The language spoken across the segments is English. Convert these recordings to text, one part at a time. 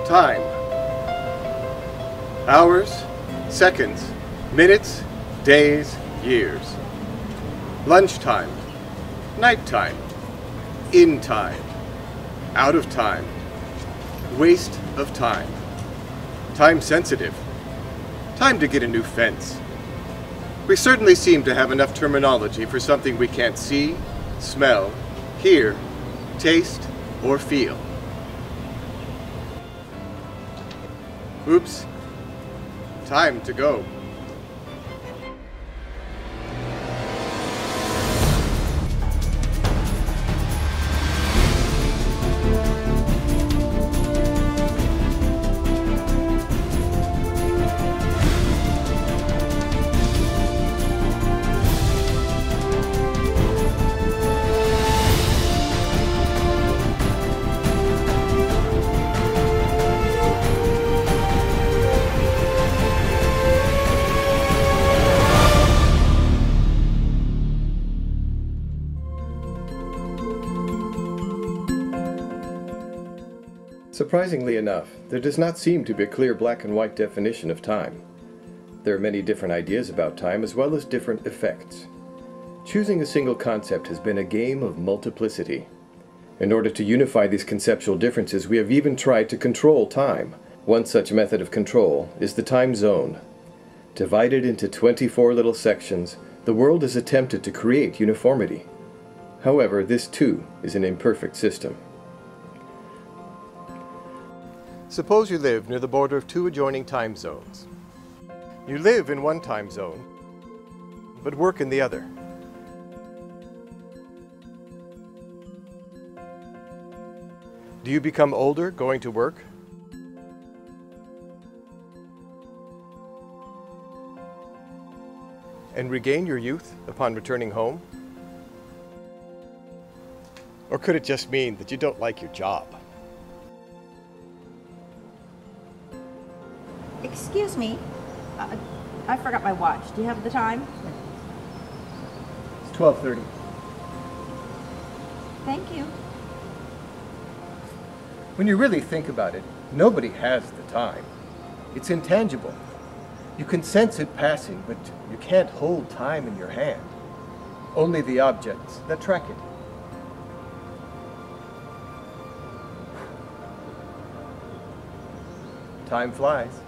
Time. Hours, seconds, minutes, days, years. Lunchtime. Nighttime. In time. Out of time. Waste of time. Time sensitive. Time to get a new fence. We certainly seem to have enough terminology for something we can't see, smell, hear, taste, or feel. Oops. Time to go. Surprisingly enough, there does not seem to be a clear black and white definition of time. There are many different ideas about time as well as different effects. Choosing a single concept has been a game of multiplicity. In order to unify these conceptual differences, we have even tried to control time. One such method of control is the time zone. Divided into 24 little sections, the world has attempted to create uniformity. However, this too is an imperfect system. Suppose you live near the border of two adjoining time zones. You live in one time zone, but work in the other. Do you become older going to work? And regain your youth upon returning home? Or could it just mean that you don't like your job? Excuse me, I forgot my watch. Do you have the time? It's 12:30. Thank you. When you really think about it, nobody has the time. It's intangible. You can sense it passing, but you can't hold time in your hand. Only the objects that track it. Time flies.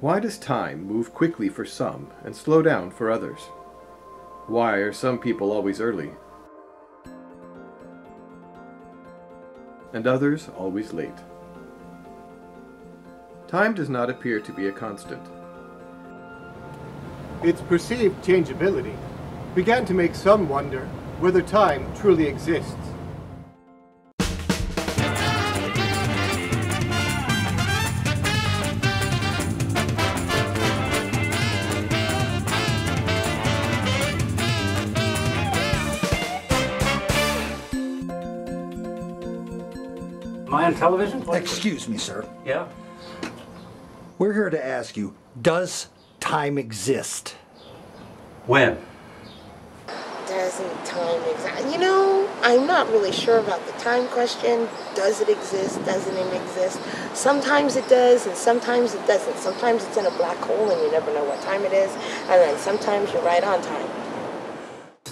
Why does time move quickly for some and slow down for others? Why are some people always early and others always late? Time does not appear to be a constant. Its perceived changeability began to make some wonder whether time truly exists. Am I on television? Excuse me, sir. Yeah? We're here to ask you, does time exist? When? Doesn't time exist? You know, I'm not really sure about the time question. Does it exist? Doesn't it exist? Sometimes it does, and sometimes it doesn't. Sometimes it's in a black hole, and you never know what time it is. And then sometimes you're right on time.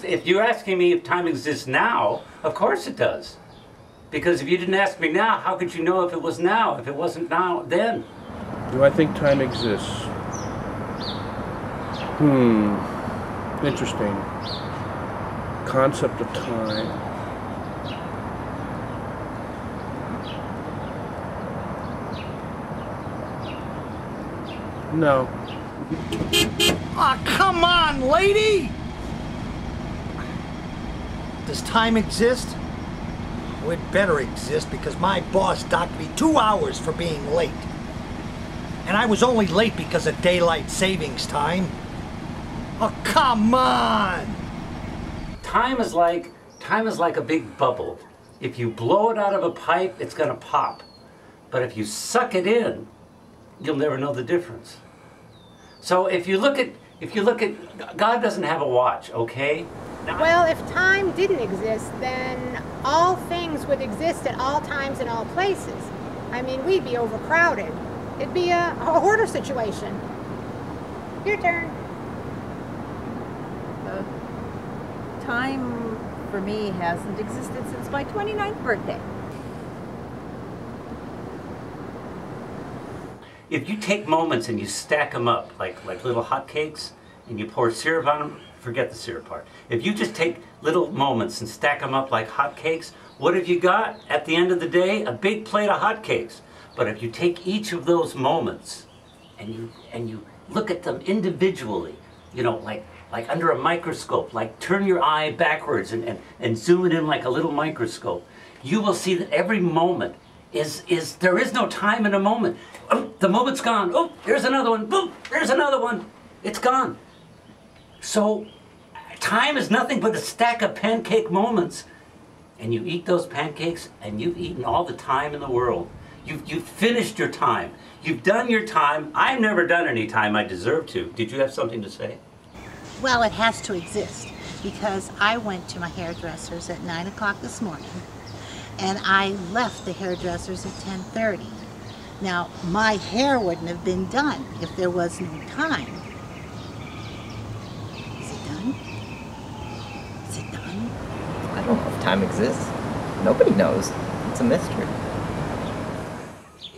If you're asking me if time exists now, of course it does. Because if you didn't ask me now, how could you know if it was now? If it wasn't now, then? Do I think time exists? Interesting. Concept of time. No. Ah, come on, lady! Does time exist? Well, it better exist because my boss docked me 2 hours for being late. And I was only late because of daylight savings time. Oh, come on! Time is like a big bubble. If you blow it out of a pipe, it's gonna pop. But if you suck it in, you'll never know the difference. So if you look at God doesn't have a watch, okay? Well, if time didn't exist, then all things would exist at all times in all places. I mean, we'd be overcrowded. It'd be a hoarder situation. Your turn. Time for me hasn't existed since my 29th birthday. If you take moments and you stack them up like little hotcakes and you pour syrup on them, forget the syrup part. If you just take little moments and stack them up like hotcakes, what have you got at the end of the day? A big plate of hotcakes. But if you take each of those moments and you look at them individually, you know, like under a microscope, like turn your eye backwards and zoom it in like a little microscope, you will see that every moment there is no time in a moment. Oh, the moment's gone. Oh, there's another one. Boom, there's another one. It's gone. So time is nothing but a stack of pancake moments. And you eat those pancakes and you've eaten all the time in the world. You've finished your time. You've done your time. I've never done any time I deserve to. Did you have something to say? Well, it has to exist because I went to my hairdresser's at 9 o'clock this morning and I left the hairdresser's at 10:30. Now, my hair wouldn't have been done if there was no time. Is it done? Is it done? I don't know if time exists. Nobody knows. It's a mystery.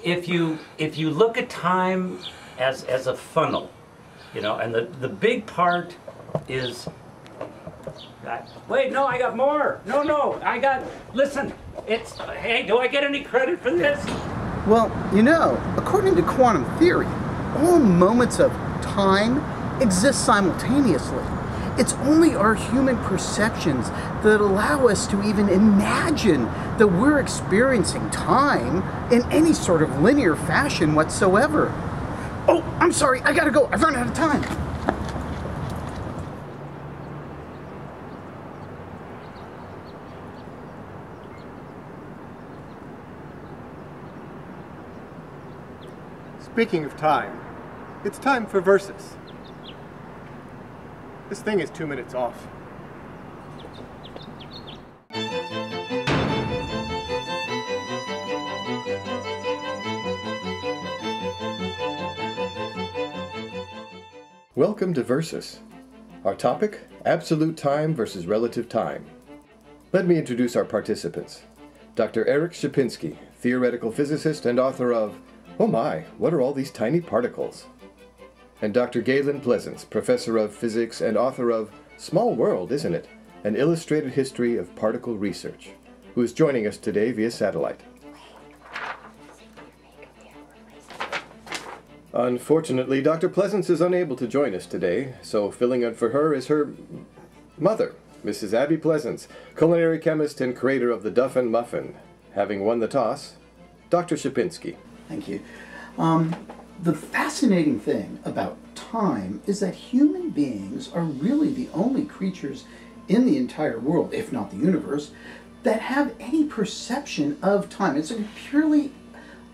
If you look at time as a funnel, you know, and the big part is wait, no, I got more. No, listen, hey, do I get any credit for this? Well, you know, according to quantum theory, all moments of time exist simultaneously. It's only our human perceptions that allow us to even imagine that we're experiencing time in any sort of linear fashion whatsoever. Oh, I'm sorry, I gotta go. I've run out of time. Speaking of time, it's time for verses. This thing is 2 minutes off. Welcome to Versus. Our topic, absolute time versus relative time. Let me introduce our participants. Dr. Eric Shapinski, theoretical physicist and author of Oh My, What Are All These Tiny Particles? And Dr. Galen Pleasance, professor of physics and author of Small World, Isn't It? An Illustrated History of Particle Research, who is joining us today via satellite. Unfortunately, Dr. Pleasance is unable to join us today, so filling in for her is her mother, Mrs. Abby Pleasance, culinary chemist and creator of the Duff and Muffin. Having won the toss, Dr. Shapinski. Thank you. The fascinating thing about time is that human beings are really the only creatures in the entire world, if not the universe, that have any perception of time. It's a purely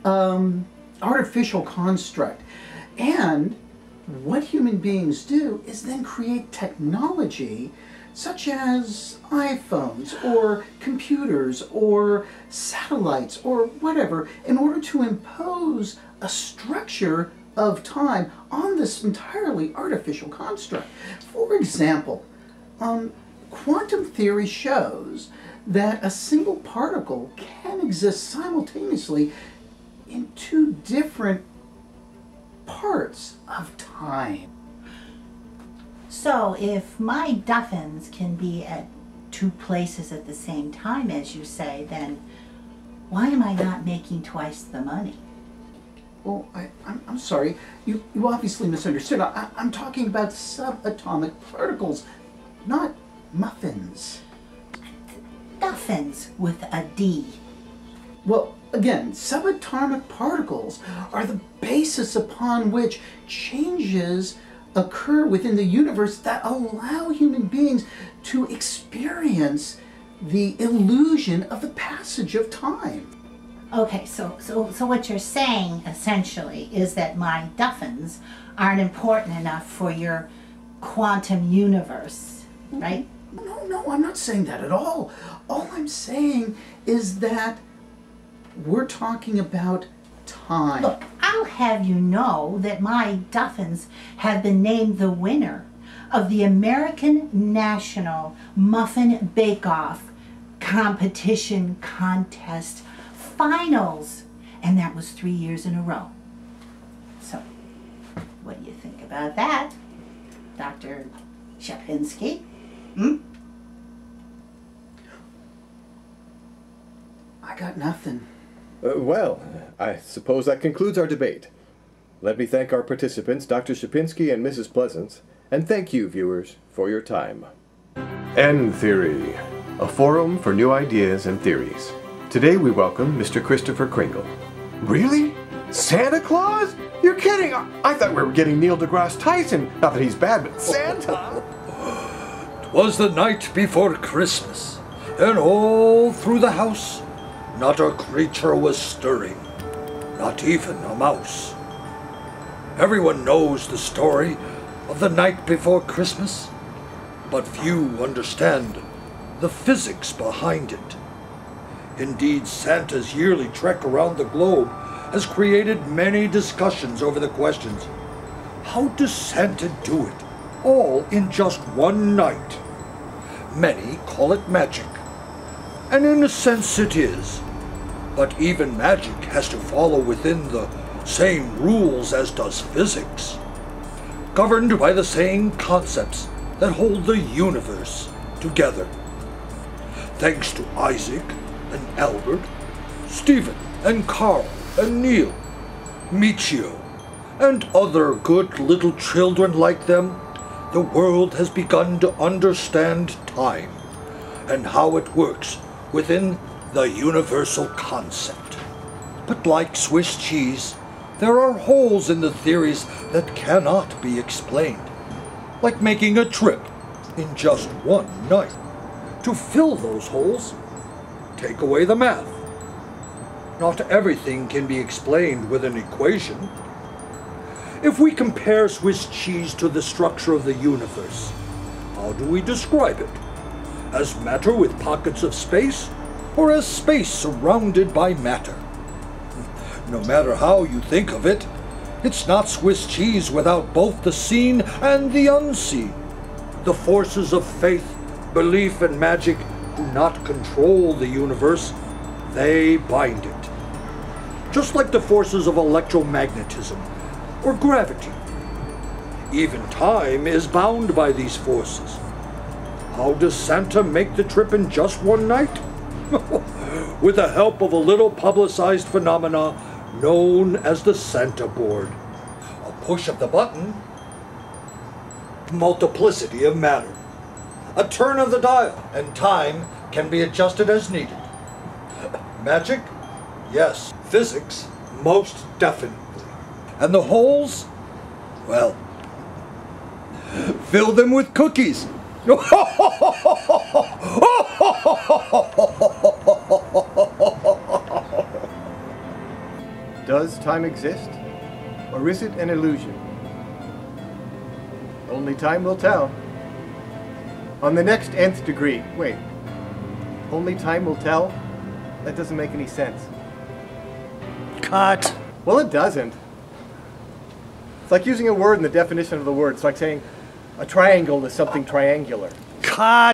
artificial construct. And what human beings do is then create technology such as iPhones or computers or satellites or whatever in order to impose a structure of time on this entirely artificial construct. For example, quantum theory shows that a single particle can exist simultaneously in two different parts of time. So if my Duffins can be at two places at the same time, as you say, then why am I not making twice the money? Well, I'm sorry. You obviously misunderstood. I'm talking about subatomic particles, not muffins. Duffins with a D. Well, again, subatomic particles are the basis upon which changes occur within the universe that allow human beings to experience the illusion of the passage of time. Okay, so what you're saying essentially is that my Duffins aren't important enough for your quantum universe, right? No, I'm not saying that at all. All I'm saying is that we're talking about time. Look, I'll have you know that my Duffins have been named the winner of the American National Muffin Bake-Off Competition Contest Finals. And that was 3 years in a row. So, what do you think about that, Dr. Shapinski? I got nothing. Well, I suppose that concludes our debate. Let me thank our participants, Dr. Shapinski and Mrs. Pleasance, and thank you, viewers, for your time. N Theory, a forum for new ideas and theories. Today we welcome Mr. Christopher Kringle. Really? Santa Claus? You're kidding! I thought we were getting Neil deGrasse Tyson. Not that he's bad, but Santa? 'Twas the night before Christmas, and all through the house not a creature was stirring, not even a mouse. Everyone knows the story of the night before Christmas, but few understand the physics behind it. Indeed, Santa's yearly trek around the globe has created many discussions over the questions. How does Santa do it, all in just one night? Many call it magic, and in a sense it is. But even magic has to follow within the same rules as does physics, governed by the same concepts that hold the universe together. Thanks to Isaac and Albert, Stephen and Carl and Neil, Michio, and other good little children like them, the world has begun to understand time and how it works within the universal concept. But like Swiss cheese, there are holes in the theories that cannot be explained, like making a trip in just one night. To fill those holes, take away the math. Not everything can be explained with an equation. If we compare Swiss cheese to the structure of the universe, how do we describe it? As matter with pockets of space, or as space surrounded by matter? No matter how you think of it, it's not Swiss cheese without both the seen and the unseen. The forces of faith, belief, and magic do not control the universe, they bind it. Just like the forces of electromagnetism or gravity. Even time is bound by these forces. How does Santa make the trip in just one night? With the help of a little publicized phenomena known as the Santa board. A push of the button, multiplicity of matter. A turn of the dial, and time can be adjusted as needed. Magic? Yes. Physics? Most definitely. And the holes? Well, fill them with cookies. Does time exist? Or is it an illusion? Only time will tell. On the next Nth Degree. Wait. Only time will tell? That doesn't make any sense. Cut. Well, it doesn't. It's like using a word in the definition of the word. It's like saying a triangle is something triangular. Cut.